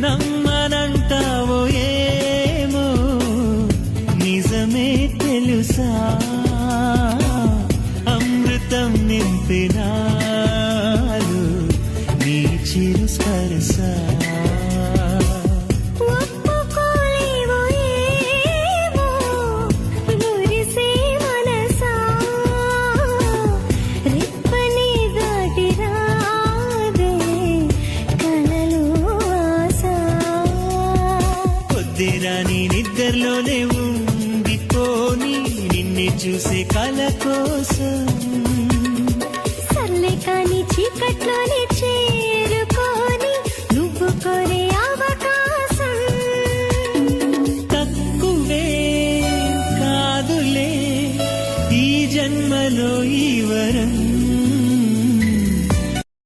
నమ్మనంటావో ఏమో నిజమే తెలుసా అమృతం నింపినాలు నీ చిరు స్పర్శా నీ నిద్రలోనే ఉండిపోని నిన్నే చూసే కల కోసం